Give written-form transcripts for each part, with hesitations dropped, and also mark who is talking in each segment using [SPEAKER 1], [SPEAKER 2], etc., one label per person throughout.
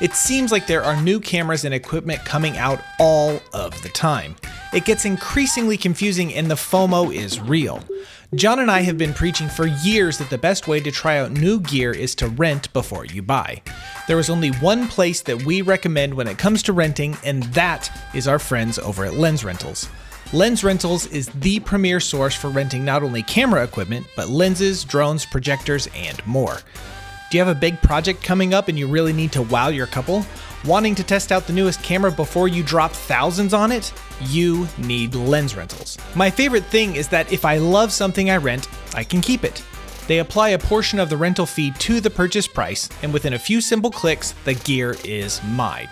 [SPEAKER 1] It seems like there are new cameras and equipment coming out all of the time. It gets increasingly confusing and the FOMO is real. John and I have been preaching for years that the best way to try out new gear is to rent before you buy. There is only one place that we recommend when it comes to renting, and that is our friends over at Lens Rentals. Lens Rentals is the premier source for renting not only camera equipment, but lenses, drones, projectors, and more. Do you have a big project coming up and you really need to wow your couple? Wanting to test out the newest camera before you drop thousands on it? You need Lens Rentals. My favorite thing is that if I love something I rent, I can keep it. They apply a portion of the rental fee to the purchase price, and within a few simple clicks, the gear is mine.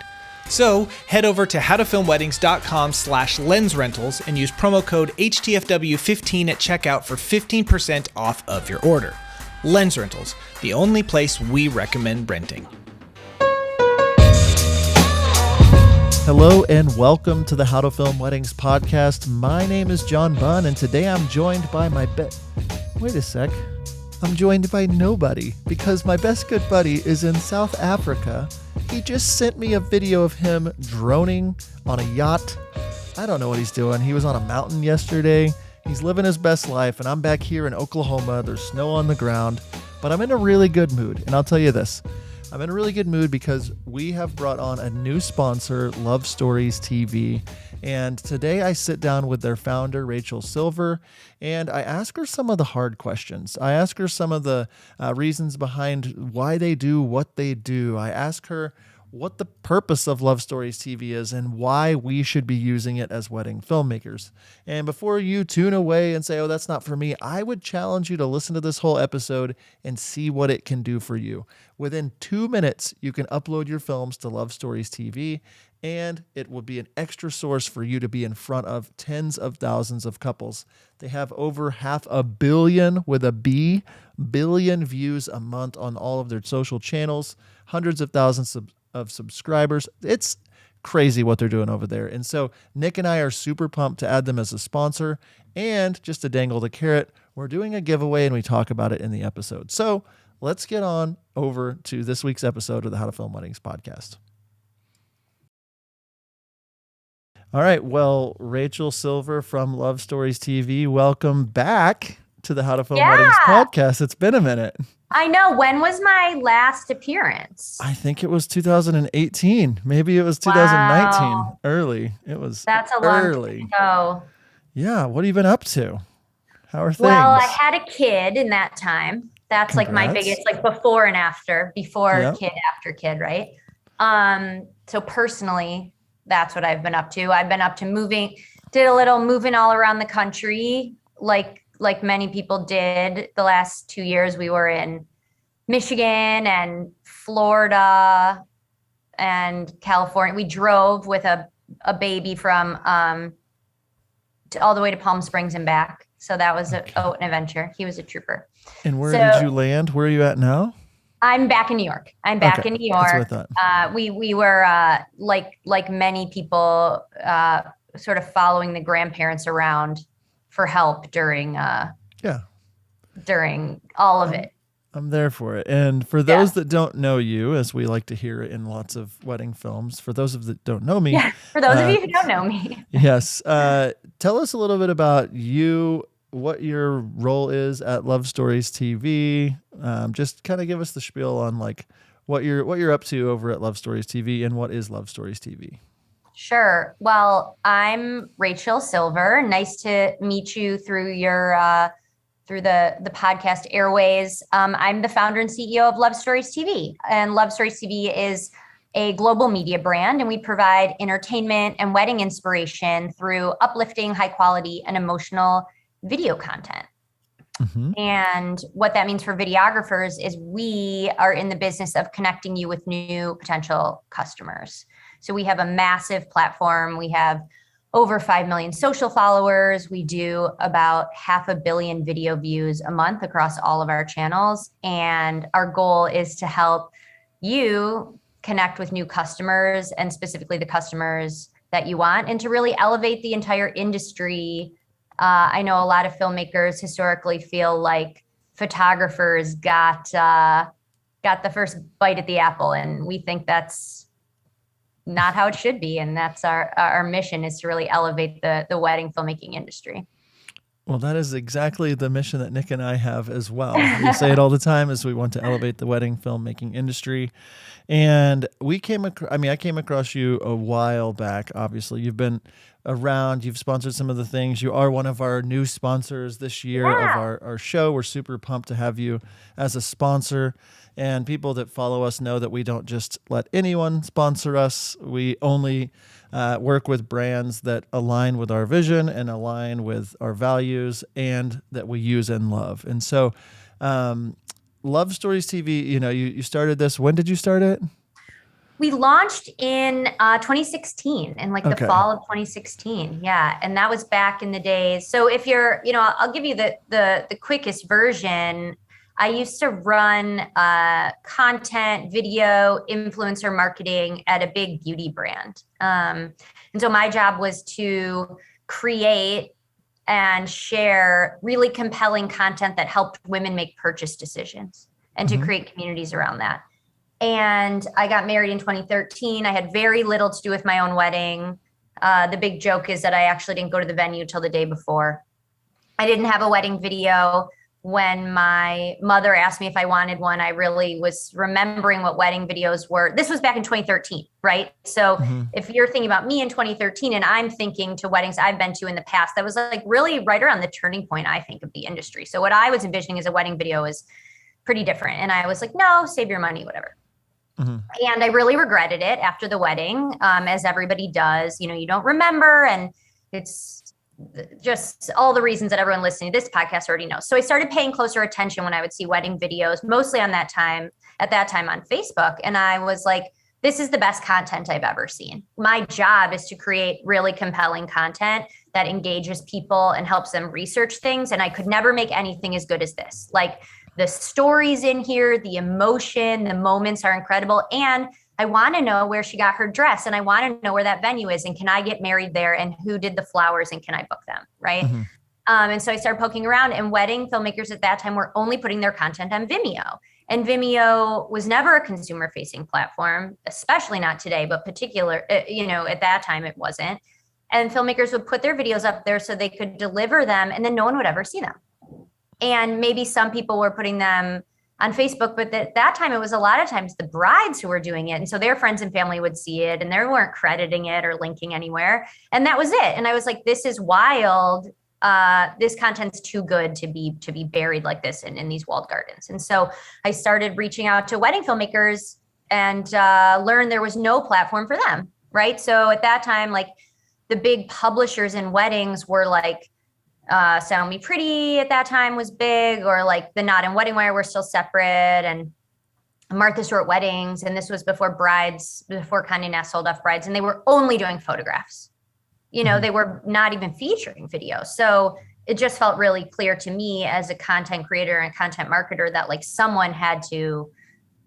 [SPEAKER 1] So head over to howtofilmweddings.com/lensrentals and use promo code HTFW15 at checkout for 15% off of your order. Lens Rentals, the only place we recommend renting.
[SPEAKER 2] Hello and welcome to the How to Film Weddings podcast. My name is John Bunn, and today I'm joined by Wait a sec. I'm joined by nobody because my best good buddy is in South Africa. He just sent me a video of him droning on a yacht. I don't know what he's doing. He was on a mountain yesterday. He's living his best life, and I'm back here in Oklahoma. There's snow on the ground, but I'm in a really good mood. And I'll tell you this, I'm in a really good mood because we have brought on a new sponsor, Love Stories TV. And today I sit down with their founder, Rachel Silver, and I ask her some of the hard questions. I ask her some of the reasons behind why they do what they do. I ask her what the purpose of Love Stories TV is and why we should be using it as wedding filmmakers. And before you tune away and say, oh, that's not for me, I would challenge you to listen to this whole episode and see what it can do for you. Within 2 minutes, you can upload your films to Love Stories TV, and it will be an extra source for you to be in front of tens of thousands of couples. They have over 500 million, with a B, billion views a month on all of their social channels, hundreds of thousands of subscribers. It's crazy what they're doing over there. And so Nick and I are super pumped to add them as a sponsor. And just to dangle the carrot, we're doing a giveaway and we talk about it in the episode. So let's get on over to this week's episode of the How to Film Weddings podcast. All right. Well, Rachel Silver from Love Stories TV, welcome back to the How to Film Weddings podcast. It's been a minute.
[SPEAKER 3] I know. When was my last appearance?
[SPEAKER 2] I think it was 2018. Maybe it was 2019.
[SPEAKER 3] Wow.
[SPEAKER 2] Early. That's
[SPEAKER 3] a long time ago.
[SPEAKER 2] Yeah. What have you been up to? How are things?
[SPEAKER 3] Well, I had a kid in that time. That's Congrats. Like my biggest, like before and after, kid, after kid, right? So personally, that's what I've been up to. I've been up to did a little moving all around the country, like many people did. The last 2 years, we were in Michigan and Florida and California. We drove with a baby from all the way to Palm Springs and back. So that was an adventure. He was a trooper.
[SPEAKER 2] And where did you land? Where are you at now?
[SPEAKER 3] I'm back in New York. In New York.
[SPEAKER 2] That's what I thought.
[SPEAKER 3] We were like many people, sort of following the grandparents around for help during all of it.
[SPEAKER 2] I'm there for it. And for those that don't know you, as we like to hear it in lots of wedding films, for those of that don't know me.
[SPEAKER 3] Yeah, for those of you who don't know me.
[SPEAKER 2] Yes. Tell us a little bit about you, what your role is at Love Stories TV. Just kind of give us the spiel on like what you're up to over at Love Stories TV and what is Love Stories TV.
[SPEAKER 3] Sure. Well, I'm Rachel Silver. Nice to meet you through your through the podcast airways. I'm the founder and CEO of Love Stories TV, and Love Stories TV is a global media brand, and we provide entertainment and wedding inspiration through uplifting, high quality, and emotional video content. Mm-hmm. And what that means for videographers is we are in the business of connecting you with new potential customers. So we have a massive platform. We have over 5 million social followers. We do about 500 million video views a month across all of our channels. And our goal is to help you connect with new customers, and specifically the customers that you want, and to really elevate the entire industry. I know a lot of filmmakers historically feel like photographers got got the first bite at the apple, and we think that's not how it should be. And that's our mission, is to really elevate the wedding filmmaking industry.
[SPEAKER 2] Well, that is exactly the mission that Nick and I have as well. We say it all the time, is we want to elevate the wedding filmmaking industry. And I came across you a while back. Obviously, you've been around, you've sponsored some of the things. You are one of our new sponsors this year of our show. We're super pumped to have you as a sponsor. And people that follow us know that we don't just let anyone sponsor us. We only work with brands that align with our vision and align with our values and that we use and love. And so Love Stories TV, you started this. When did you start it?
[SPEAKER 3] We launched in 2016, in the fall of 2016. Yeah. And that was back in the days. So if you're, I'll give you the quickest version. I used to run content, video, influencer marketing at a big beauty brand. And so my job was to create and share really compelling content that helped women make purchase decisions, and to create communities around that. And I got married in 2013. I had very little to do with my own wedding. The big joke is that I actually didn't go to the venue till the day before. I didn't have a wedding video. When my mother asked me if I wanted one, I really was remembering what wedding videos were. This was back in 2013, right? So if you're thinking about me in 2013 and I'm thinking to weddings I've been to in the past, that was really right around the turning point, I think, of the industry. So what I was envisioning as a wedding video is pretty different. And I was like, no, save your money, whatever. And I really regretted it after the wedding, as everybody does. You don't remember, and it's just all the reasons that everyone listening to this podcast already knows. So I started paying closer attention when I would see wedding videos, mostly at that time on Facebook. And I was like, this is the best content I've ever seen. My job is to create really compelling content that engages people and helps them research things. And I could never make anything as good as this. The stories in here, the emotion, the moments are incredible. And I want to know where she got her dress, and I want to know where that venue is, and can I get married there, and who did the flowers, and can I book them, right? And so I started poking around, and wedding filmmakers at that time were only putting their content on Vimeo. And Vimeo was never a consumer-facing platform, especially not today, but at that time it wasn't. And filmmakers would put their videos up there so they could deliver them, and then no one would ever see them. And maybe some people were putting them on Facebook, but at that time, it was a lot of times the brides who were doing it. And so their friends and family would see it, and they weren't crediting it or linking anywhere. And that was it. And I was like, this is wild. This content's too good to be buried like this in these walled gardens. And so I started reaching out to wedding filmmakers and learned there was no platform for them, right? So at that time, the big publishers in weddings were Sound Me Pretty at that time was big, or the Not in Wedding Wire were still separate, and Martha Stewart Weddings. And this was before Condé Nast sold off brides, and they were only doing photographs. They were not even featuring videos. So it just felt really clear to me as a content creator and content marketer that someone had to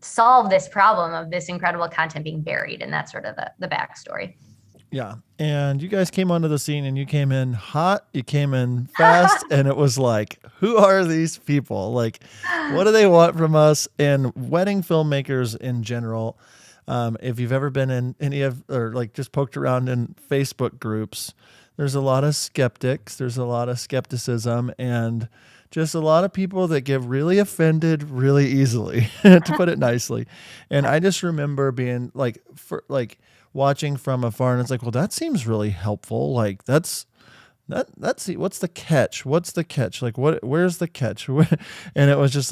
[SPEAKER 3] solve this problem of this incredible content being buried. And that's sort of the backstory.
[SPEAKER 2] Yeah. And you guys came onto the scene, and you came in hot, you came in fast, and it was like, who are these people? What do they want from us? And wedding filmmakers in general, if you've ever been in any of, or just poked around in Facebook groups, there's a lot of skeptics, there's a lot of skepticism, and just a lot of people that get really offended really easily, to put it nicely. And I just remember being watching from afar, and it's like, well, that seems really helpful. That's what's the catch? What's the catch? Where's the catch? And it was just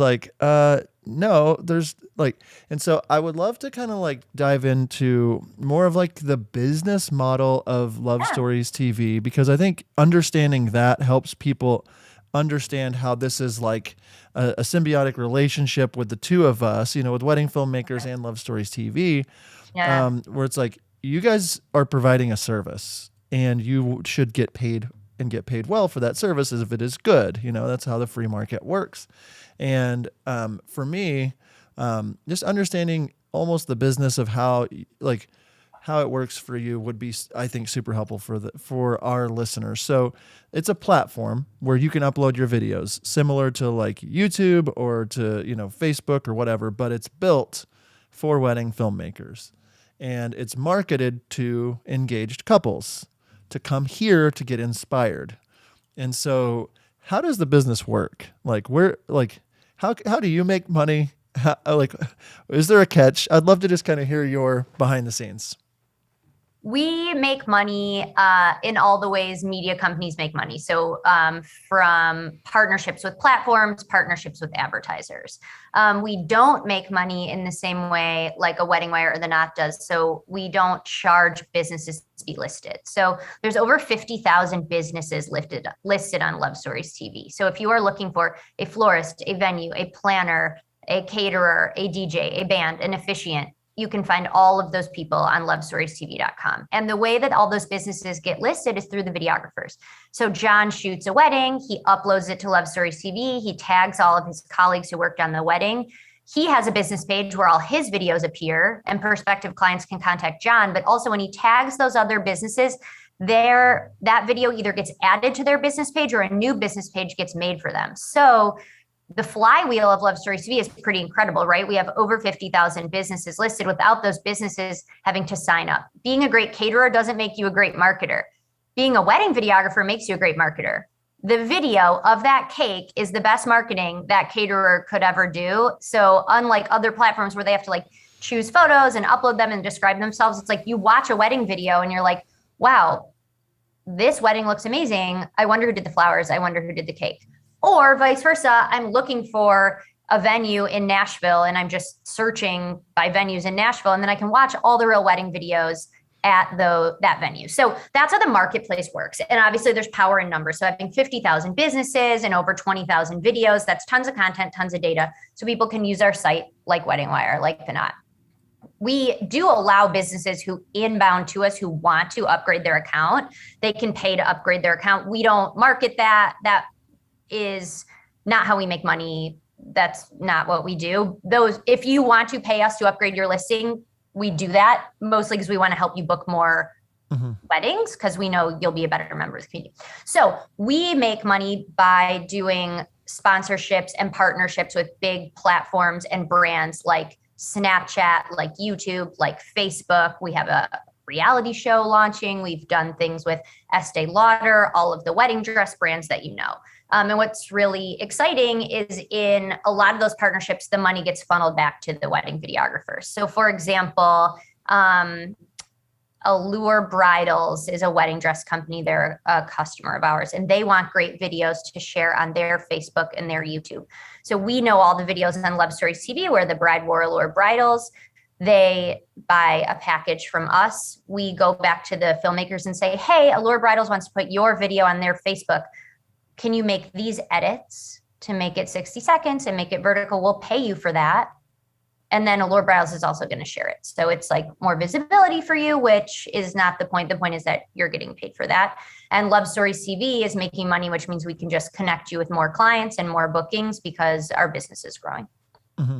[SPEAKER 2] no, there's and so I would love to kind of dive into more of the business model of Love Stories TV, because I think understanding that helps people understand how this is a symbiotic relationship with the two of us, with Wedding Filmmakers and Love Stories TV, where it's you guys are providing a service, and you should get paid, and get paid well for that service as if it is good. That's how the free market works. And for me, just understanding almost the business of how how it works for you would be, I think, super helpful for our listeners. So it's a platform where you can upload your videos similar to like YouTube or to, Facebook or whatever, but it's built for wedding filmmakers, and it's marketed to engaged couples to come here to get inspired. And so how does the business work? How do you make money? Is there a catch? I'd love to just kind of hear your behind the scenes.
[SPEAKER 3] We make money in all the ways media companies make money. So from partnerships with platforms, partnerships with advertisers. We don't make money in the same way like a Wedding Wire or The Knot does. So we don't charge businesses to be listed. So there's over 50,000 businesses listed on Love Stories TV. So if you are looking for a florist, a venue, a planner, a caterer, a DJ, a band, an officiant, you can find all of those people on lovestoriestv.com. And the way that all those businesses get listed is through the videographers. So John shoots a wedding, he uploads it to Love Stories TV, he tags all of his colleagues who worked on the wedding. He has a business page where all his videos appear and prospective clients can contact John. But also when he tags those other businesses, that video either gets added to their business page or a new business page gets made for them. So the flywheel of Love Stories TV is pretty incredible, right? We have over 50,000 businesses listed without those businesses having to sign up. Being a great caterer doesn't make you a great marketer. Being a wedding videographer makes you a great marketer. The video of that cake is the best marketing that caterer could ever do. So unlike other platforms where they have to like choose photos and upload them and describe themselves, it's like you watch a wedding video and you're like, wow, this wedding looks amazing. I wonder who did the flowers. I wonder who did the cake. Or vice versa, I'm looking for a venue in Nashville and I'm just searching by venues in Nashville, and then I can watch all the real wedding videos at that venue. So that's how the marketplace works. And obviously there's power in numbers. So having 50,000 businesses and over 20,000 videos, that's tons of content, tons of data. So people can use our site like Wedding Wire, like The Knot. We do allow businesses who inbound to us who want to upgrade their account. They can pay to upgrade their account. We don't market that. That is not how we make money. That's not what we do. If you want to pay us to upgrade your listing, we do that mostly because we want to help you book more weddings because we know you'll be a better member of the community. So we make money by doing sponsorships and partnerships with big platforms and brands like Snapchat, like YouTube, like Facebook. We have a reality show launching. We've done things with Estee Lauder, all of the wedding dress brands that you know. And what's really exciting is in a lot of those partnerships, the money gets funneled back to the wedding videographers. So for example, Allure Bridals is a wedding dress company. They're a customer of ours, and they want great videos to share on their Facebook and their YouTube. So we know all the videos on Love Stories TV where the bride wore Allure Bridals. They buy a package from us. We go back to the filmmakers and say, hey, Allure Bridals wants to put your video on their Facebook. Can you make these edits to make it 60 seconds and make it vertical? We'll pay you for that. And then Allure Bridals is also going to share it. So it's like more visibility for you, which is not the point. The point is that you're getting paid for that. And Love Stories TV is making money, which means we can just connect you with more clients and more bookings because our business is growing.
[SPEAKER 2] Mm-hmm.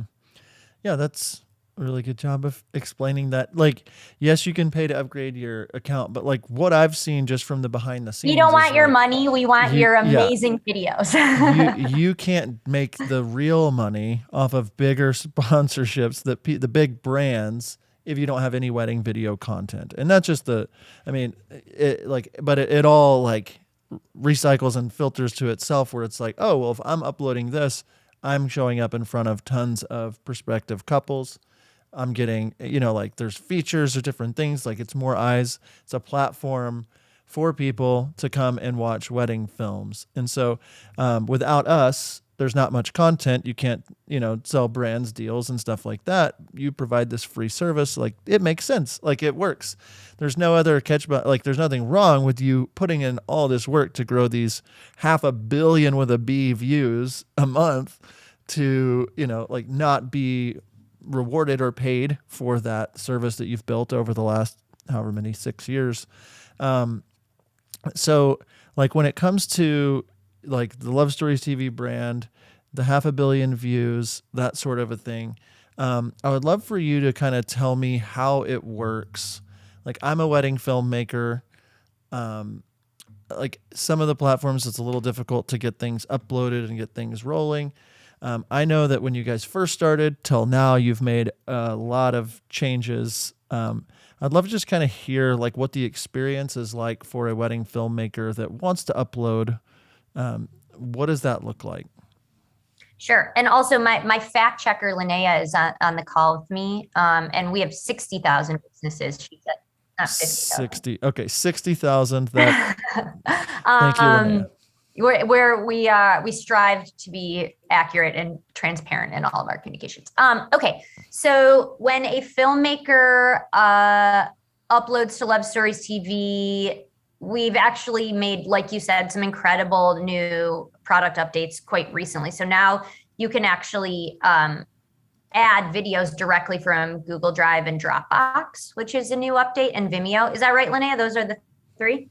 [SPEAKER 2] Yeah, that's a really good job of explaining that. Like, yes, you can pay to upgrade your account, but like what I've seen just from the behind the scenes,
[SPEAKER 3] we don't want your money. We want your amazing videos.
[SPEAKER 2] you can't make the real money off of bigger sponsorships, the big brands, if you don't have any wedding video content. And not just but it all like recycles and filters to itself, where it's like, oh, well, if I'm uploading this, I'm showing up in front of tons of prospective couples. I'm getting, like there's features or different things, like it's more eyes. It's a platform for people to come and watch wedding films. And so without us, there's not much content. You can't, sell brands, deals and stuff like that. You provide this free service. Like it makes sense. Like it works. There's no other catch, but like there's nothing wrong with you putting in all this work to grow these 500 million with a B views a month to, like not be rewarded or paid for that service that you've built over the last however many 6 years. So like when it comes to like the Love Stories TV brand, the 500 million views, that sort of a thing, I would love for you to kind of tell me how it works. like I'm a wedding filmmaker. Like some of the platforms, it's a little difficult to get things uploaded and get things rolling. I know that when you guys first started till now, you've made a lot of changes. I'd love to just kind of hear like what the experience is like for a wedding filmmaker that wants to upload. What does that look like?
[SPEAKER 3] Sure. And also my fact checker, Linnea, is on the call with me. And we have 60,000 businesses, she said. Not 50,000.
[SPEAKER 2] 60. Okay. 60,000. That. Thank you, Linnea.
[SPEAKER 3] Where we strive to be accurate and transparent in all of our communications. Okay, so when a filmmaker uploads to Love Stories TV, we've actually made, like you said, some incredible new product updates quite recently. So now you can actually add videos directly from Google Drive and Dropbox, which is a new update, and Vimeo. Is that right, Linnea? Those are the three?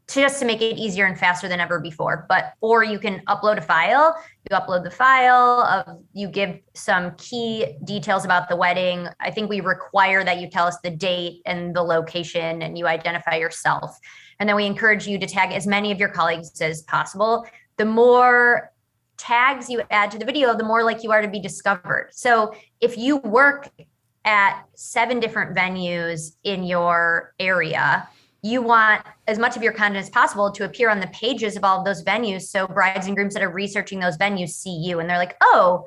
[SPEAKER 3] Just to make it easier and faster than ever before. Or you can upload a file. You upload the file, you give some key details about the wedding. I think we require that you tell us the date and the location, and you identify yourself. And then we encourage you to tag as many of your colleagues as possible. The more tags you add to the video, the more likely you are to be discovered. So if you work at 7 different venues in your area, you want as much of your content as possible to appear on the pages of all of those venues. So brides and grooms that are researching those venues see you and they're like, oh,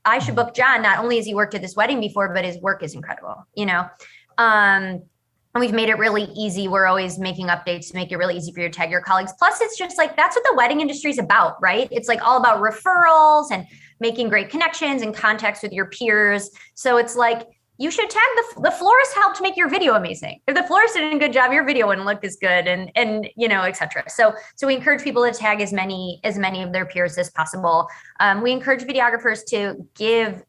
[SPEAKER 3] I should book John. Not only has he worked at this wedding before, but his work is incredible, you know? And we've made it really easy. We're always making updates to make it really easy for you to tag your colleagues. Plus, it's just like, that's what the wedding industry is about, right? It's like all about referrals and making great connections and contacts with your peers. So it's like, you should tag the florist helped make your video amazing. If the florist did a good job, your video wouldn't look as good, and you know, et cetera. So we encourage people to tag as many of their peers as possible. We encourage videographers to give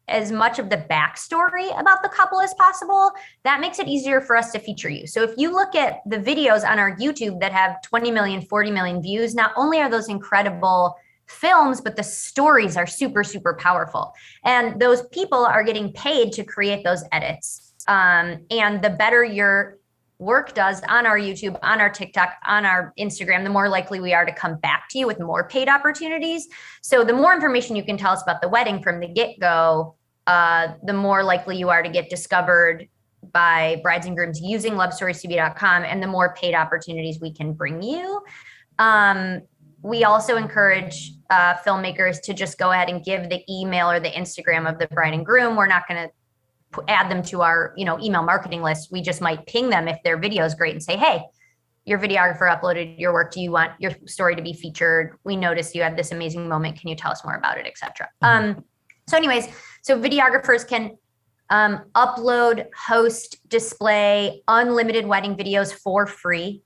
[SPEAKER 3] as much of the backstory about the couple as possible. That makes it easier for us to feature you. So if you look at the videos on our YouTube that have 20 million, 40 million views, not only are those incredible films, but the stories are super, super powerful. And those people are getting paid to create those edits. And the better your work does on our YouTube, on our TikTok, on our Instagram, the more likely we are to come back to you with more paid opportunities. So the more information you can tell us about the wedding from the get-go, the more likely you are to get discovered by brides and grooms using lovestoriestv.com, and the more paid opportunities we can bring you. We also encourage filmmakers to just go ahead and give the email or the Instagram of the bride and groom. We're not going to add them to our, email marketing list. We just might ping them if their video is great and say, hey, your videographer uploaded your work. Do you want your story to be featured? We noticed you had this amazing moment. Can you tell us more about it, et cetera? So videographers can upload, host, display unlimited wedding videos for free.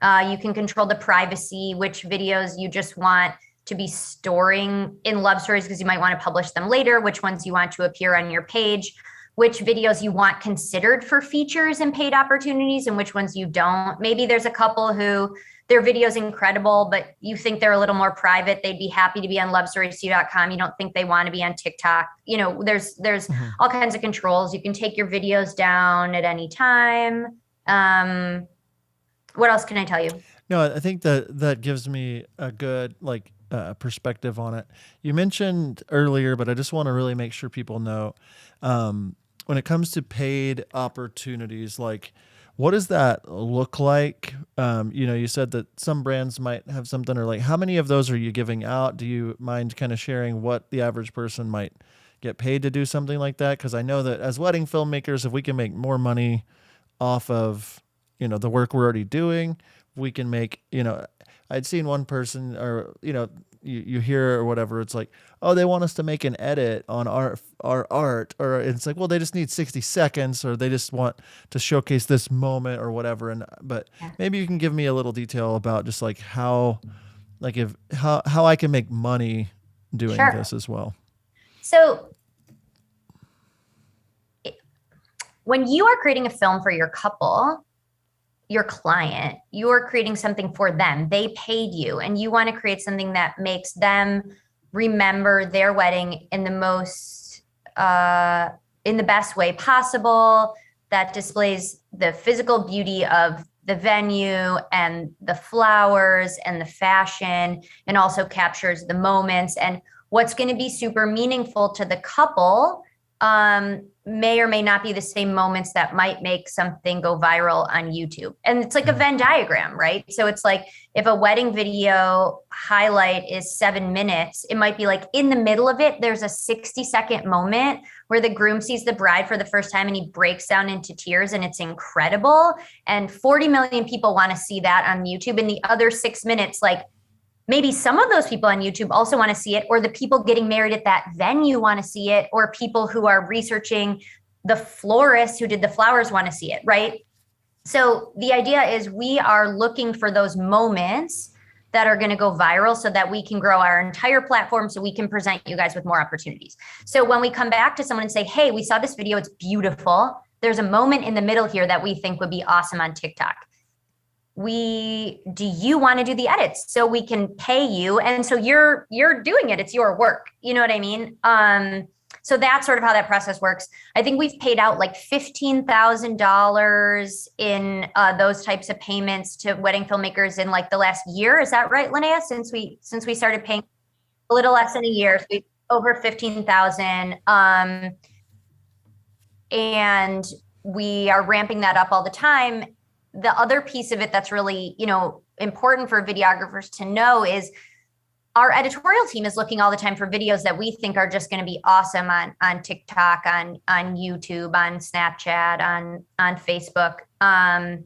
[SPEAKER 3] You can control the privacy, which videos you just want to be storing in Love Stories because you might want to publish them later, which ones you want to appear on your page, which videos you want considered for features and paid opportunities, and which ones you don't. Maybe there's a couple who their video's incredible, but you think they're a little more private. They'd be happy to be on lovestoriestv.com. You don't think they want to be on TikTok. There's all kinds of controls. You can take your videos down at any time. What else can I tell you?
[SPEAKER 2] No, I think that gives me a good perspective on it. You mentioned earlier, but I just want to really make sure people know, when it comes to paid opportunities, what does that look like? You said that some brands might have something, or how many of those are you giving out? Do you mind kind of sharing what the average person might get paid to do something like that? Because I know that as wedding filmmakers, if we can make more money off of the work we're already doing, we can make, I'd seen one person, or, you hear or whatever, it's like, oh, they want us to make an edit on our art, or it's like, well, they just need 60 seconds, or they just want to showcase this moment or whatever. But maybe you can give me a little detail about just how I can make money doing this as well.
[SPEAKER 3] So when you are creating a film for your couple, your client, you're creating something for them. They paid you, and you want to create something that makes them remember their wedding in the most in the best way possible, that displays the physical beauty of the venue and the flowers and the fashion, and also captures the moments. And what's going to be super meaningful to the couple may or may not be the same moments that might make something go viral on YouTube. And it's like a Venn diagram, right? So it's like if a wedding video highlight is 7 minutes, it might be like in the middle of it, there's a 60-second moment where the groom sees the bride for the first time and he breaks down into tears, and it's incredible. And 40 million people want to see that on YouTube. And the other 6 minutes, like, maybe some of those people on YouTube also want to see it, or the people getting married at that venue want to see it, or people who are researching the florist who did the flowers want to see it, right? So the idea is we are looking for those moments that are going to go viral so that we can grow our entire platform, so we can present you guys with more opportunities. So when we come back to someone and say, hey, we saw this video, it's beautiful, there's a moment in the middle here that we think would be awesome on TikTok. Do you want to do the edits so we can pay you? And so you're doing it. It's your work. You know what I mean? So that's sort of how that process works. I think we've paid out like $15,000 in those types of payments to wedding filmmakers in like the last year. Is that right, Linnea? Since we started paying a little less than a year, so over 15,000. And we are ramping that up all the time. The other piece of it that's really, important for videographers to know is our editorial team is looking all the time for videos that we think are just going to be awesome on TikTok, on YouTube, on Snapchat, on Facebook. But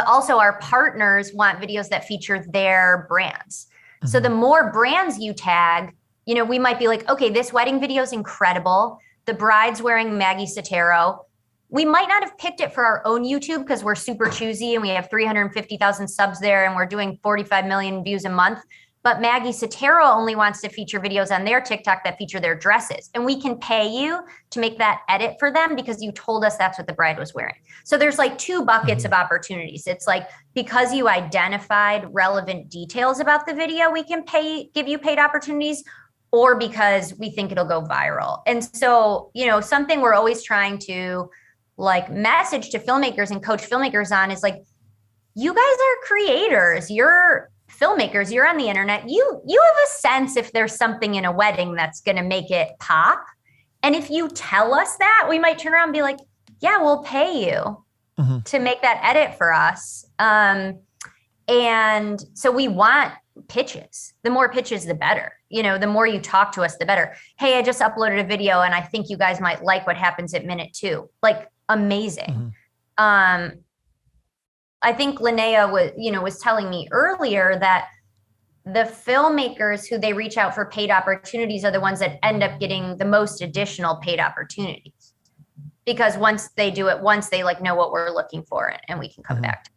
[SPEAKER 3] also our partners want videos that feature their brands. Mm-hmm. So the more brands you tag, we might be like, okay, this wedding video is incredible. The bride's wearing Maggie Sotero. We might not have picked it for our own YouTube because we're super choosy and we have 350,000 subs there and we're doing 45 million views a month. But Maggie Sotero only wants to feature videos on their TikTok that feature their dresses. And we can pay you to make that edit for them because you told us that's what the bride was wearing. So there's like two buckets of opportunities. It's like, because you identified relevant details about the video, we can give you paid opportunities, or because we think it'll go viral. And so, something we're always trying to like message to filmmakers and coach filmmakers on is like, you guys are creators, you're filmmakers, you're on the internet, you have a sense if there's something in a wedding that's going to make it pop. And if you tell us that, we might turn around and be like, yeah, we'll pay you to make that edit for us. And so we want pitches. The more pitches, the better. The more you talk to us, the better. Hey, I just uploaded a video and I think you guys might like what happens at minute 2. Like, amazing. I think Linnea was telling me earlier that the filmmakers who they reach out for paid opportunities are the ones that end up getting the most additional paid opportunities, because once they do it once, they like know what we're looking for and we can come back to them.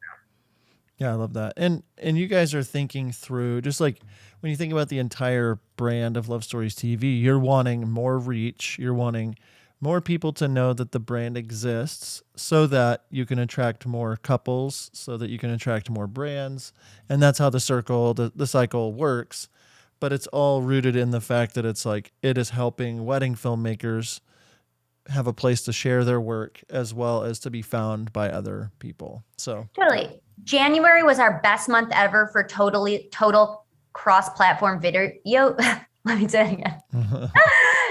[SPEAKER 2] Yeah, I love that. And you guys are thinking through, just like when you think about the entire brand of Love Stories TV, you're wanting more reach, you're wanting more people to know that the brand exists so that you can attract more couples, so that you can attract more brands. And that's how the cycle works. But it's all rooted in the fact that it's like, it is helping wedding filmmakers have a place to share their work as well as to be found by other people. So
[SPEAKER 3] totally. January was our best month ever for total cross-platform video. Let me say it again.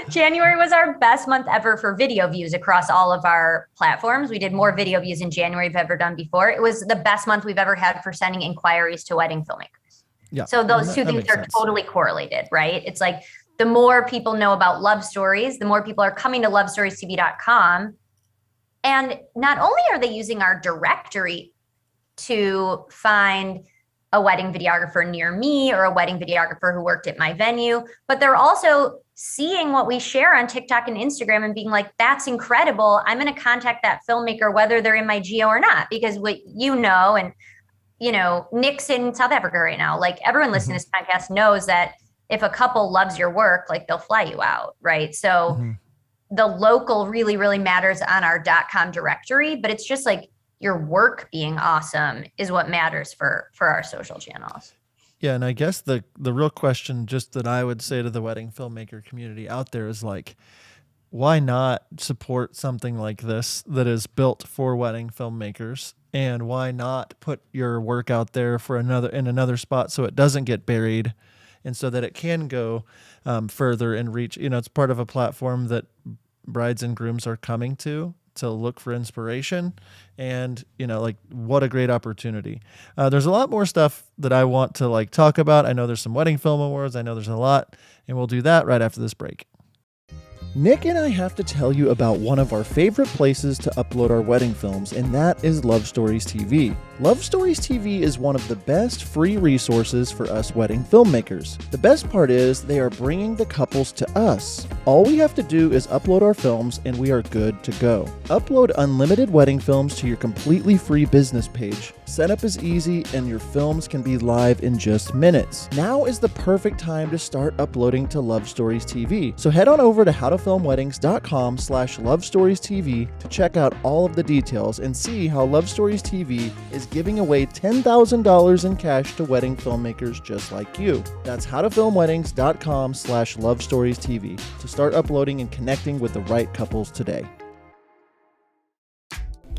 [SPEAKER 3] January was our best month ever for video views across all of our platforms. We did more video views in January than we've ever done before. It was the best month we've ever had for sending inquiries to wedding filmmakers. Yeah. So those two things are totally correlated, right? It's like the more people know about Love Stories, the more people are coming to lovestoriestv.com. And not only are they using our directory to find a wedding videographer near me or a wedding videographer who worked at my venue, but they're also seeing what we share on TikTok and Instagram and being like, that's incredible. I'm going to contact that filmmaker, whether they're in my geo or not, because and Nick's in South Africa right now. Like, everyone listening to this podcast knows that if a couple loves your work, like, they'll fly you out. Right. So the local really, really matters on our .com directory, but it's just like, your work being awesome is what matters for our social channels.
[SPEAKER 2] Yeah. And I guess the real question just that I would say to the wedding filmmaker community out there is like, why not support something like this that is built for wedding filmmakers? And why not put your work out there for another spot so it doesn't get buried, and so that it can go further and reach? It's part of a platform that brides and grooms are coming to look for inspiration, and what a great opportunity. There's a lot more stuff that I want to talk about. I know there's some wedding film awards. I know there's a lot, and we'll do that right after this break. Nick and I have to tell you about one of our favorite places to upload our wedding films, and that is Love Stories TV. Love Stories TV is one of the best free resources for us wedding filmmakers. The best part is they are bringing the couples to us. All we have to do is upload our films and we are good to go. Upload unlimited wedding films to your completely free business page. Setup is easy and your films can be live in just minutes. Now is the perfect time to start uploading to Love Stories TV. So head on over to howtofilmweddings.com/lovestoriestv to check out all of the details and see how Love Stories TV is giving away $10,000 in cash to wedding filmmakers just like you. That's howtofilmweddings.com/lovestoriestv to start uploading and connecting with the right couples today.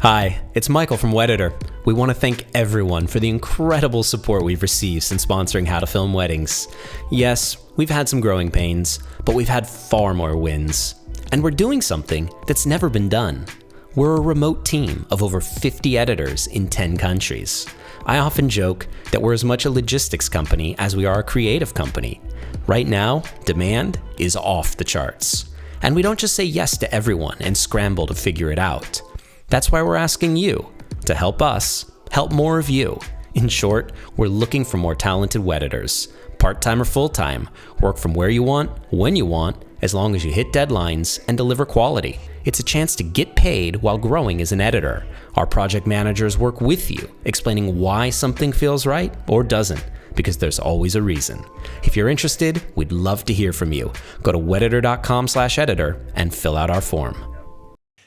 [SPEAKER 4] Hi, it's Michael from Wediter. We want to thank everyone for the incredible support we've received since sponsoring How to Film Weddings. Yes, we've had some growing pains, but we've had far more wins. And we're doing something that's never been done. We're a remote team of over 50 editors in 10 countries. I often joke that we're as much a logistics company as we are a creative company. Right now, demand is off the charts. And we don't just say yes to everyone and scramble to figure it out. That's why we're asking you to help us help more of you. In short, we're looking for more talented Weditors, part-time or full-time, work from where you want, when you want, as long as you hit deadlines and deliver quality. It's a chance to get paid while growing as an editor. Our project managers work with you, explaining why something feels right or doesn't, because there's always a reason. If you're interested, we'd love to hear from you. Go to wediter.com/editor and fill out our form.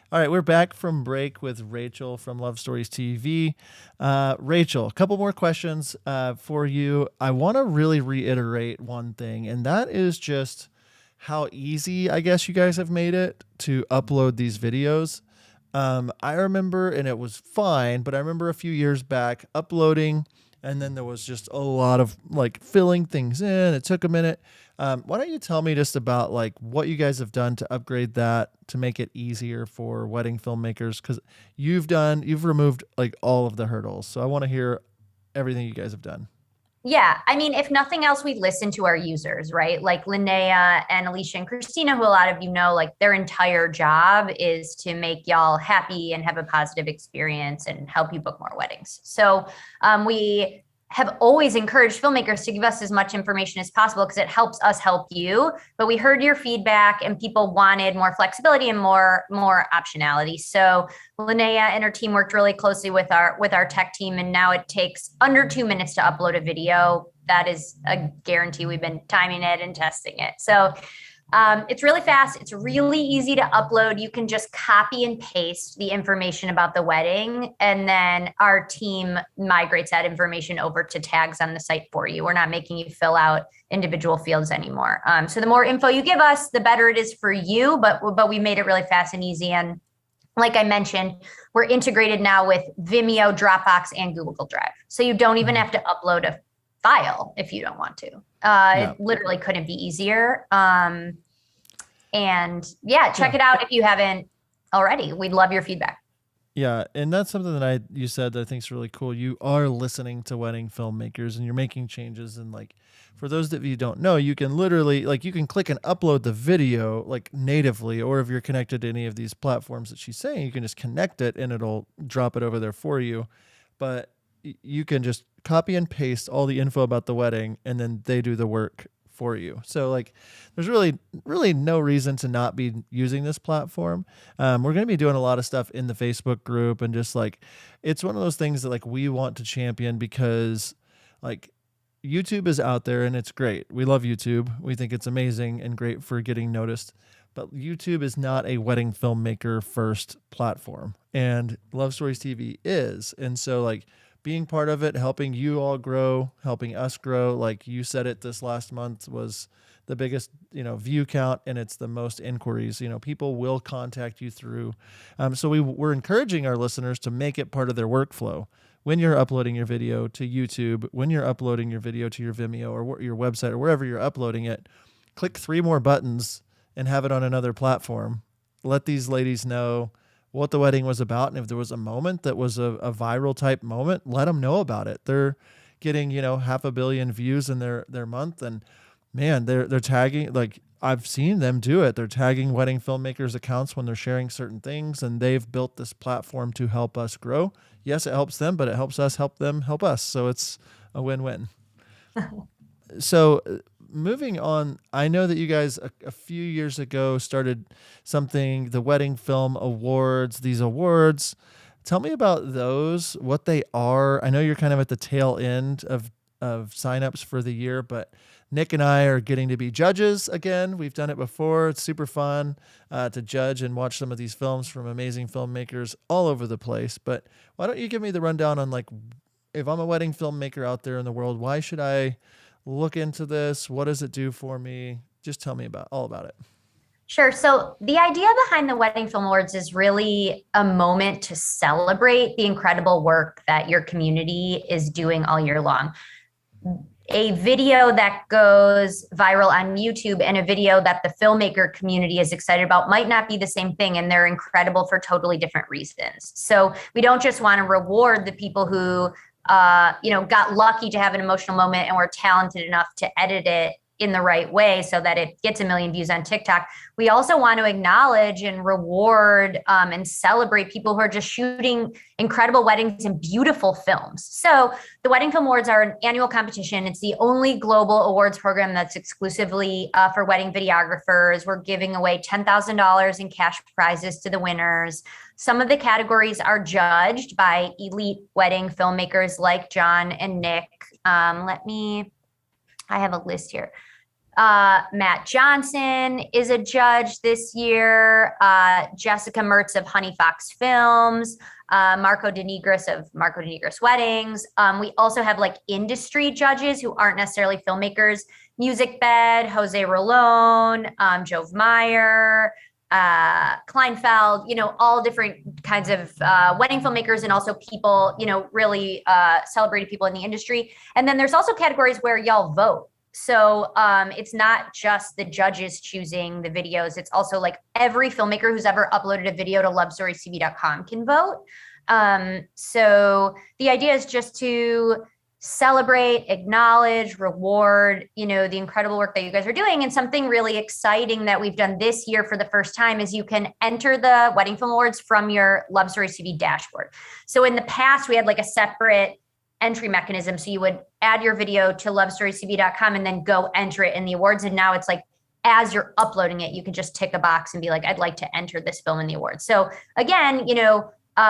[SPEAKER 2] All right, we're back from break with Rachel from Love Stories TV. Rachel, a couple more questions for you. I want to really reiterate one thing, and that is just how easy, I guess, you guys have made it to upload these videos. I remember, and it was fine, but I remember a few years back uploading, and then there was just a lot of filling things in. It took a minute. Why don't you tell me just about what you guys have done to upgrade that to make it easier for wedding filmmakers? Because you've removed all of the hurdles. So I want to hear everything you guys have done.
[SPEAKER 3] Yeah. I mean, if nothing else, we listen to our users, right? Like Linnea and Alicia and Christina, who a lot of you know, their entire job is to make y'all happy and have a positive experience and help you book more weddings. So we have always encouraged filmmakers to give us as much information as possible because it helps us help you. But we heard your feedback and people wanted more flexibility and more optionality. So Linnea and her team worked really closely with our tech team, and now it takes under 2 minutes to upload a video. That is a guarantee. We've been timing it and testing it. So it's really fast. It's really easy to upload. You can just copy and paste the information about the wedding, and then our team migrates that information over to tags on the site for you. We're not making you fill out individual fields anymore. So the more info you give us, the better it is for you, but we made it really fast and easy. And like I mentioned, we're integrated now with Vimeo, Dropbox, and Google Drive. So you don't even have to upload a file if you don't want to. It literally couldn't be easier. And yeah, check it out if you haven't already. We'd love your feedback.
[SPEAKER 2] Yeah, and that's something that you said that I think is really cool. You are listening to wedding filmmakers and you're making changes. And for those of you who don't know, you can literally you can click and upload the video natively, or if you're connected to any of these platforms that she's saying, you can just connect it and it'll drop it over there for you. But you can just copy and paste all the info about the wedding, and then they do the work for you. So there's really no reason to not be using this platform. We're going to be doing a lot of stuff in the Facebook group, and just it's one of those things that we want to champion, because YouTube is out there and it's great. We love YouTube. We think it's amazing and great for getting noticed. But YouTube is not a wedding filmmaker first platform, and Love Stories TV is. And so being part of it, helping you all grow, helping us grow. Like you said it this last month was the biggest, view count, and it's the most inquiries. People will contact you through. So we're encouraging our listeners to make it part of their workflow. When you're uploading your video to YouTube, when you're uploading your video to your Vimeo or your website or wherever you're uploading it, click 3 more buttons and have it on another platform. Let these ladies know what the wedding was about. And if there was a moment that was a viral type moment, let them know about it. They're getting, 500 million views in their month. And man, they're tagging, like I've seen them do it. They're tagging wedding filmmakers accounts when they're sharing certain things, and they've built this platform to help us grow. Yes, it helps them, but it helps us help them help us. So it's a win-win. So moving on, I know that you guys a few years ago started something, the Wedding Film Awards, these awards. Tell me about those, what they are. I know you're kind of at the tail end of signups for the year, but Nick and I are getting to be judges again. We've done it before. It's super fun to judge and watch some of these films from amazing filmmakers all over the place. But why don't you give me the rundown on, like, if I'm a wedding filmmaker out there in the world, why should I look into this? What does it do for me? Just tell me all about it.
[SPEAKER 3] Sure. So the idea behind the Wedding Film Awards is really a moment to celebrate the incredible work that your community is doing all year long. A video that goes viral on YouTube and a video that the filmmaker community is excited about might not be the same thing, and they're incredible for totally different reasons. So we don't just want to reward the people who got lucky to have an emotional moment and were talented enough to edit it in the right way so that it gets 1 million views on TikTok. We also want to acknowledge and reward and celebrate people who are just shooting incredible weddings and beautiful films. So the Wedding Film Awards are an annual competition. It's the only global awards program that's exclusively for wedding videographers. We're giving away $10,000 in cash prizes to the winners. Some of the categories are judged by elite wedding filmmakers like John and Nick. I have a list here. Matt Johnson is a judge this year. Jessica Mertz of Honey Fox Films. Marco De Nigris of Marco De Nigris Weddings. We also have like industry judges who aren't necessarily filmmakers. Music Bed, Jose Rolón, Jove Meyer, Kleinfeld, all different kinds of wedding filmmakers, and also people, really celebrated people in the industry. And then there's also categories where y'all vote. So it's not just the judges choosing the videos. It's also like every filmmaker who's ever uploaded a video to lovestoriestv.com can vote. So the idea is just to celebrate, acknowledge, reward, the incredible work that you guys are doing. And something really exciting that we've done this year for the first time is you can enter the Wedding Film Awards from your Love Stories TV dashboard. So in the past, we had like a separate entry mechanism. So you would add your video to lovestoriestv.com and then go enter it in the awards. And now it's like, as you're uploading it, you can just tick a box and be like, I'd like to enter this film in the awards. So again,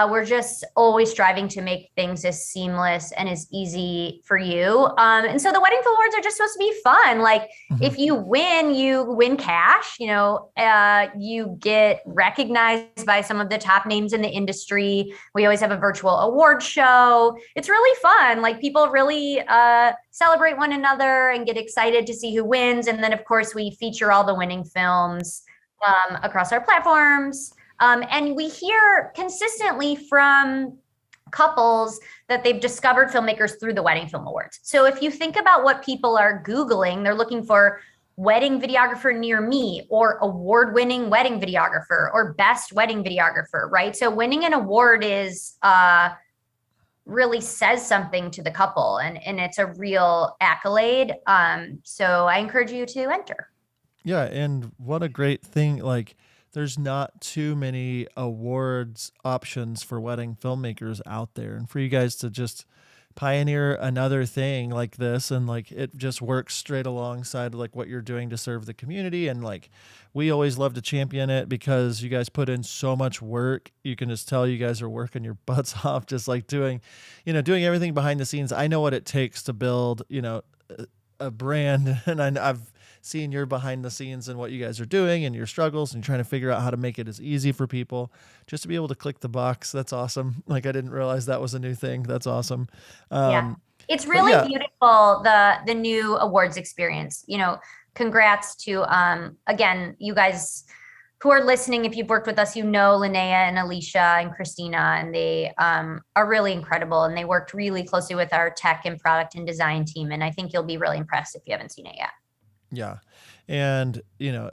[SPEAKER 3] we're just always striving to make things as seamless and as easy for you. And so the Wedding Film Awards are just supposed to be fun. Like if you win cash, you get recognized by some of the top names in the industry. We always have a virtual award show. It's really fun. Like people really celebrate one another and get excited to see who wins. And then of course we feature all the winning films across our platforms. And we hear consistently from couples that they've discovered filmmakers through the Wedding Film Awards. So if you think about what people are Googling, they're looking for wedding videographer near me, or award-winning wedding videographer, or best wedding videographer, right? So winning an award is really says something to the couple, and it's a real accolade. So I encourage you to enter.
[SPEAKER 2] Yeah, and what a great thing, like, there's not too many awards options for wedding filmmakers out there. And for you guys to just pioneer another thing like this, and like it just works straight alongside like what you're doing to serve the community. And like we always love to champion it because you guys put in so much work. You can just tell you guys are working your butts off, just like doing everything behind the scenes. I know what it takes to build, a brand, and I've seen your behind the scenes and what you guys are doing and your struggles and trying to figure out how to make it as easy for people just to be able to click the box. That's awesome. Like I didn't realize that was a new thing. That's awesome.
[SPEAKER 3] Yeah. It's really beautiful, the new awards experience. congrats to, again, you guys who are listening. If you've worked with us, Linnea and Alicia and Christina, and they are really incredible. And they worked really closely with our tech and product and design team. And I think you'll be really impressed if you haven't seen it yet.
[SPEAKER 2] Yeah. And,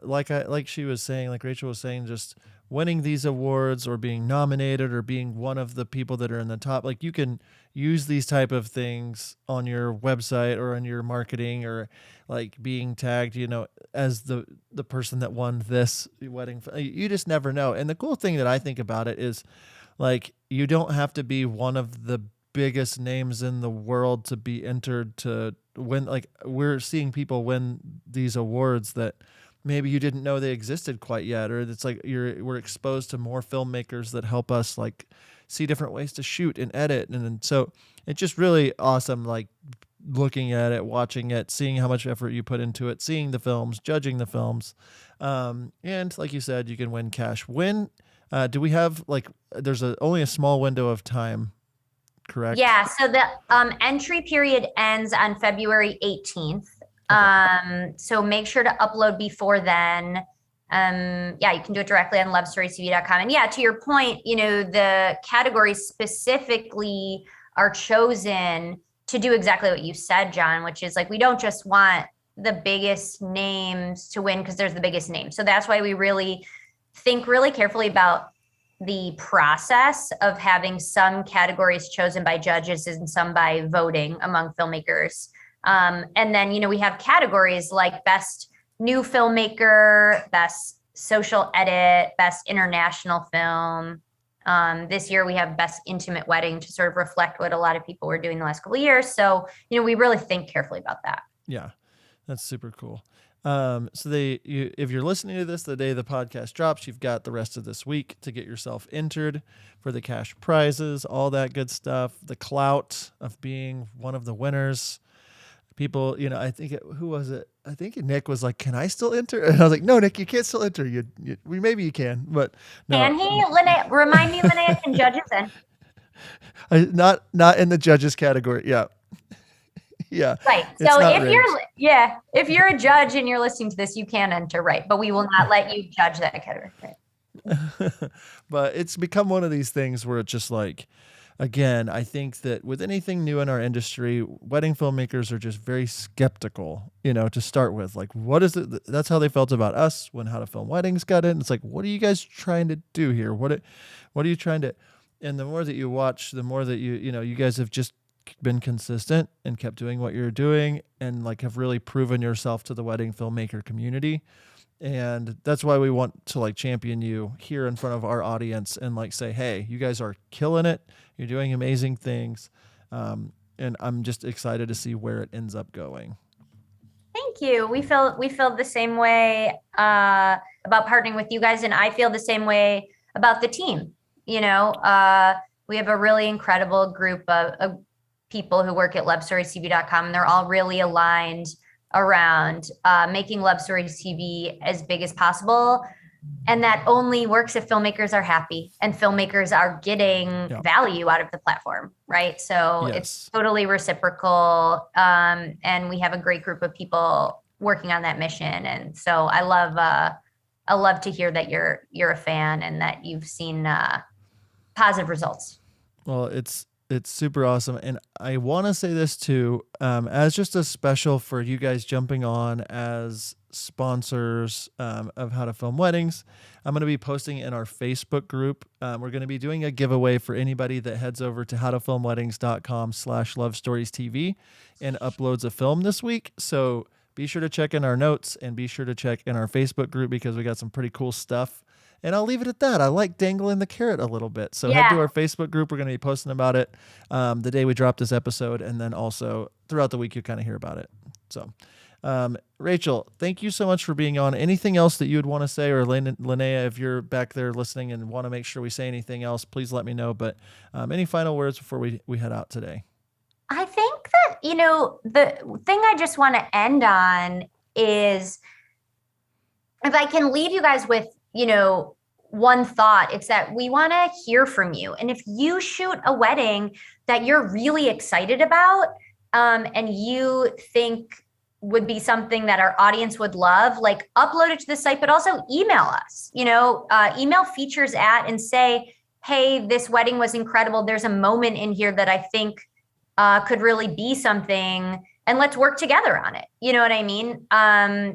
[SPEAKER 2] like she was saying, like Rachel was saying, just winning these awards or being nominated or being one of the people that are in the top, like you can use these type of things on your website or on your marketing, or like being tagged, as the person that won this wedding. You just never know. And the cool thing that I think about it is, like, you don't have to be one of the biggest names in the world to be entered to win. Like, we're seeing people win these awards that maybe you didn't know they existed quite yet, or it's like we're exposed to more filmmakers that help us like see different ways to shoot and edit. And so it's just really awesome, like looking at it, watching it, seeing how much effort you put into it, seeing the films, judging the films. And like you said, you can win cash. Do we have, like, there's only a small window of time, correct?
[SPEAKER 3] Yeah. So the entry period ends on February 18th. Okay. So make sure to upload before then. You can do it directly on lovestoriestv.com. And yeah, to your point, the categories specifically are chosen to do exactly what you said, John, which is like, we don't just want the biggest names to win because there's the biggest name. So that's why we really think really carefully about the process of having some categories chosen by judges and some by voting among filmmakers. And then, we have categories like best new filmmaker, best social edit, best international film. This year we have best intimate wedding to sort of reflect what a lot of people were doing the last couple of years. So, we really think carefully about that.
[SPEAKER 2] Yeah, that's super cool. So if you're listening to this the day the podcast drops, you've got the rest of this week to get yourself entered for the cash prizes, all that good stuff, the clout of being one of the winners. People, I think who was it? I think Nick was like, "Can I still enter?" And I was like, "No, Nick, you can't still enter. Maybe you can, but no."
[SPEAKER 3] Can he? Linnea, remind me, Linnea, can judges in?
[SPEAKER 2] Not in the judges category. Yeah, yeah.
[SPEAKER 3] Right. So if you're a judge and you're listening to this, you can enter, right? But we will not let you judge that category. Right?
[SPEAKER 2] But it's become one of these things where it's just like, again, I think that with anything new in our industry, wedding filmmakers are just very skeptical, to start with. Like, what is it? That's how they felt about us when How to Film Weddings got in. It's like, what are you guys trying to do here? What are you trying to? And the more that you watch, the more that you guys have just been consistent and kept doing what you're doing, and like have really proven yourself to the wedding filmmaker community. And that's why we want to like champion you here in front of our audience and like say, hey, you guys are killing it. You're doing amazing things. And I'm just excited to see where it ends up going.
[SPEAKER 3] Thank you. We feel the same way about partnering with you guys. And I feel the same way about the team. We have a really incredible group of people who work at lovestoriestv.com, and they're all really aligned around making Love Stories TV as big as possible. And that only works if filmmakers are happy and filmmakers are getting value out of the platform, right? So It's totally reciprocal. And we have a great group of people working on that mission. And so I love to hear that you're a fan and that you've seen positive results.
[SPEAKER 2] Well, it's super awesome. And I want to say this too, as just a special for you guys jumping on as sponsors of How to Film Weddings. I'm going to be posting in our Facebook group. We're going to be doing a giveaway for anybody that heads over to howtofilmweddings.com/lovestoriestv and uploads a film this week. So be sure to check in our notes and be sure to check in our Facebook group because we got some pretty cool stuff. And I'll leave it at that. I like dangling the carrot a little bit. So head to our Facebook group. We're going to be posting about it the day we drop this episode. And then also throughout the week, you kind of hear about it. So Rachel, thank you so much for being on. Anything else that you would want to say, or Linnea, if you're back there listening and want to make sure we say anything else, please let me know. But any final words before we head out today?
[SPEAKER 3] I think that, the thing I just want to end on is if I can leave you guys with, one thought, it's that we want to hear from you. And if you shoot a wedding that you're really excited about, and you think would be something that our audience would love, like upload it to the site, but also email us, email features at and say, hey, this wedding was incredible. There's a moment in here that I think could really be something, and let's work together on it. You know what I mean?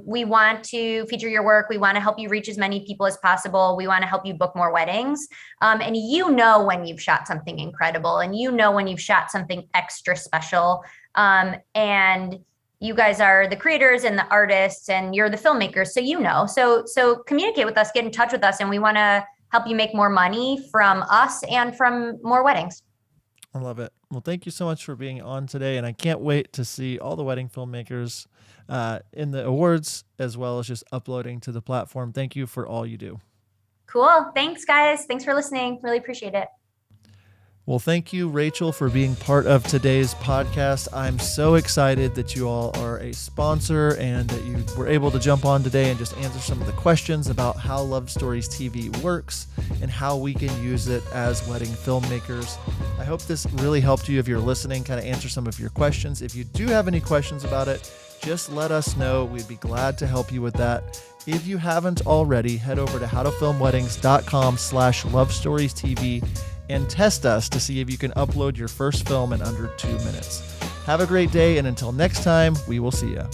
[SPEAKER 3] We want to feature your work. We want to help you reach as many people as possible. We want to help you book more weddings. And when you've shot something incredible, and when you've shot something extra special. And you guys are the creators and the artists, and you're the filmmakers. So communicate with us, get in touch with us, and we want to help you make more money from us and from more weddings.
[SPEAKER 2] I love it. Well, thank you so much for being on today, and I can't wait to see all the wedding filmmakers in the awards, as well as just uploading to the platform. Thank you for all you do.
[SPEAKER 3] Cool. Thanks, guys. Thanks for listening. Really appreciate it.
[SPEAKER 2] Well, thank you, Rachel, for being part of today's podcast. I'm so excited that you all are a sponsor and that you were able to jump on today and just answer some of the questions about how Love Stories TV works and how we can use it as wedding filmmakers. I hope this really helped you if you're listening, kind of answer some of your questions. If you do have any questions about it, just let us know. We'd be glad to help you with that. If you haven't already, head over to howtofilmweddings.com/lovestoriestv and test us to see if you can upload your first film in under 2 minutes. Have a great day, and until next time, we will see you.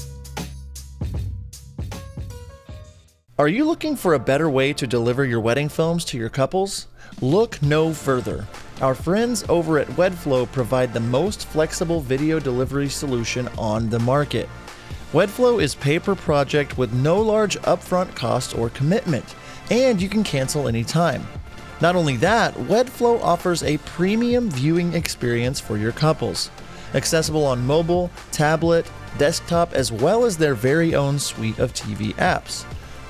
[SPEAKER 2] Are you looking for a better way to deliver your wedding films to your couples? Look no further. Our friends over at Wedflow provide the most flexible video delivery solution on the market. Wedflow is pay per project with no large upfront cost or commitment, and you can cancel anytime. Not only that, Wedflow offers a premium viewing experience for your couples, accessible on mobile, tablet, desktop, as well as their very own suite of TV apps.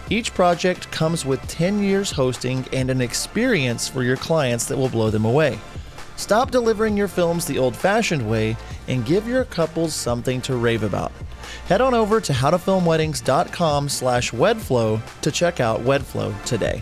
[SPEAKER 2] Each project comes with 10 years hosting and an experience for your clients that will blow them away. Stop delivering your films the old-fashioned way and give your couples something to rave about. Head on over to howtofilmweddings.com/Wedflow to check out Wedflow today.